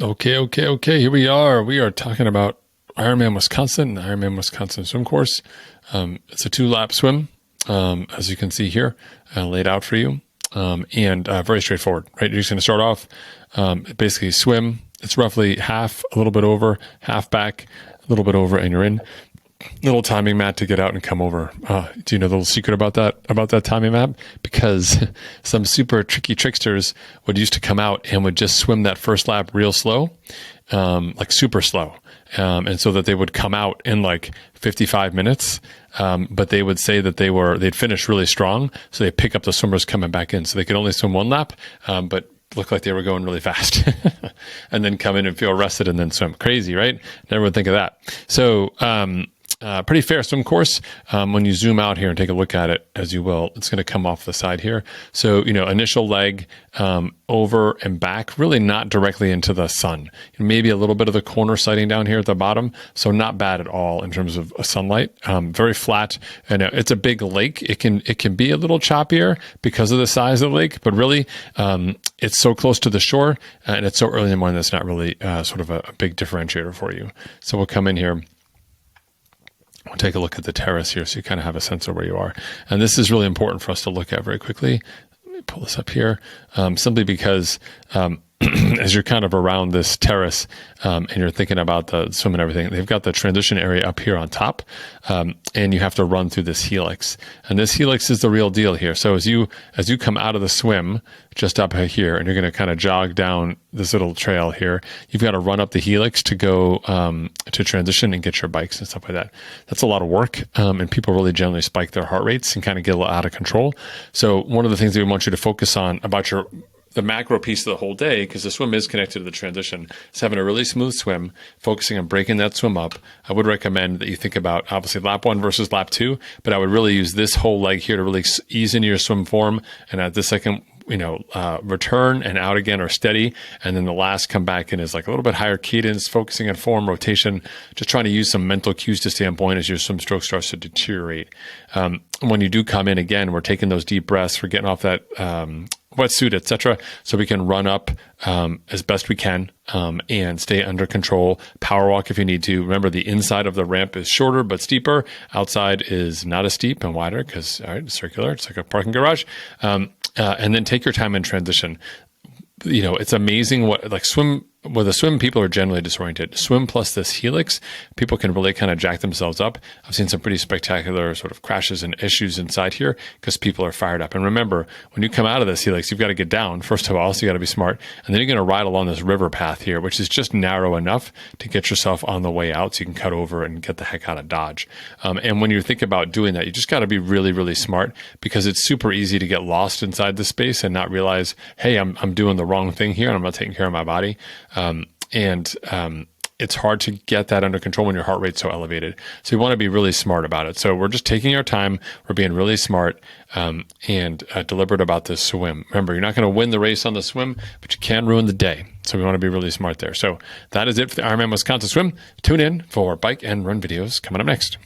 Okay. Here we are. We are talking about Ironman Wisconsin, the Ironman Wisconsin swim course. It's a 2-lap swim, as you can see here, laid out for you, and very straightforward, right? You're just going to start off, basically swim. It's roughly half, a little bit over, half back, a little bit over, and you're in. Little timing mat to get out and come over. Do you know the little secret about that timing mat? Because some super tricky tricksters would used to come out and would just swim that first lap real slow, like super slow. And so that they would come out in like 55 minutes. But they would say that they'd finish really strong. So they pick up the swimmers coming back in. So they could only swim 1 lap, but looked like they were going really fast and then come in and feel rested and then swim. Crazy, right? Never would think of that. So, pretty fair swim course. When you zoom out here and take a look at it, as you will, it's going to come off the side here. So, initial leg, over and back, really not directly into the sun. Maybe a little bit of the corner sighting down here at the bottom. So not bad at all in terms of sunlight. Very flat, and it's a big lake. It can be a little choppier because of the size of the lake, but really, it's so close to the shore and it's so early in the morning that's not really sort of a big differentiator for you. So we'll come in here. We'll take a look at the terrace here so you kind of have a sense of where you are. And this is really important for us to look at very quickly. Let me pull this up here, simply because as you're kind of around this terrace and you're thinking about the swim and everything, they've got the transition area up here on top, and you have to run through this helix. And this helix is the real deal here. So as you come out of the swim, just up here, and you're going to kind of jog down this little trail here, you've got to run up the helix to go to transition and get your bikes and stuff like that. That's a lot of work, and people really generally spike their heart rates and kind of get a little out of control. So one of the things that we want you to focus on about the macro piece of the whole day, because the swim is connected to the transition, is having a really smooth swim, focusing on breaking that swim up. I would recommend that you think about, obviously, lap 1 versus lap 2, but I would really use this whole leg here to really ease into your swim form. And at the second, return and out again are steady. And then the last come back in is like a little bit higher cadence, focusing on form, rotation, just trying to use some mental cues to stay on point as your swim stroke starts to deteriorate. When you do come in again, we're taking those deep breaths, we're getting off that wetsuit, etc., so we can run up as best we can and stay under control. Power walk if you need to. Remember, the inside of the ramp is shorter but steeper. Outside is not as steep and wider because, all right, it's circular. It's like a parking garage. And then take your time in transition. It's amazing with a swim, people are generally disoriented. Swim plus this helix, people can really kind of jack themselves up. I've seen some pretty spectacular sort of crashes and issues inside here because people are fired up. And remember, when you come out of this helix, you've got to get down, first of all, so you got to be smart. And then you're going to ride along this river path here, which is just narrow enough to get yourself on the way out so you can cut over and get the heck out of Dodge. And when you think about doing that, you just got to be really, really smart, because it's super easy to get lost inside the space and not realize, hey, I'm doing the wrong thing here and I'm not taking care of my body. It's hard to get that under control when your heart rate's so elevated. So you want to be really smart about it. So we're just taking our time. We're being really smart and deliberate about this swim. Remember, you're not going to win the race on the swim, but you can ruin the day. So we want to be really smart there. So that is it for the Ironman Wisconsin swim. Tune in for bike and run videos coming up next.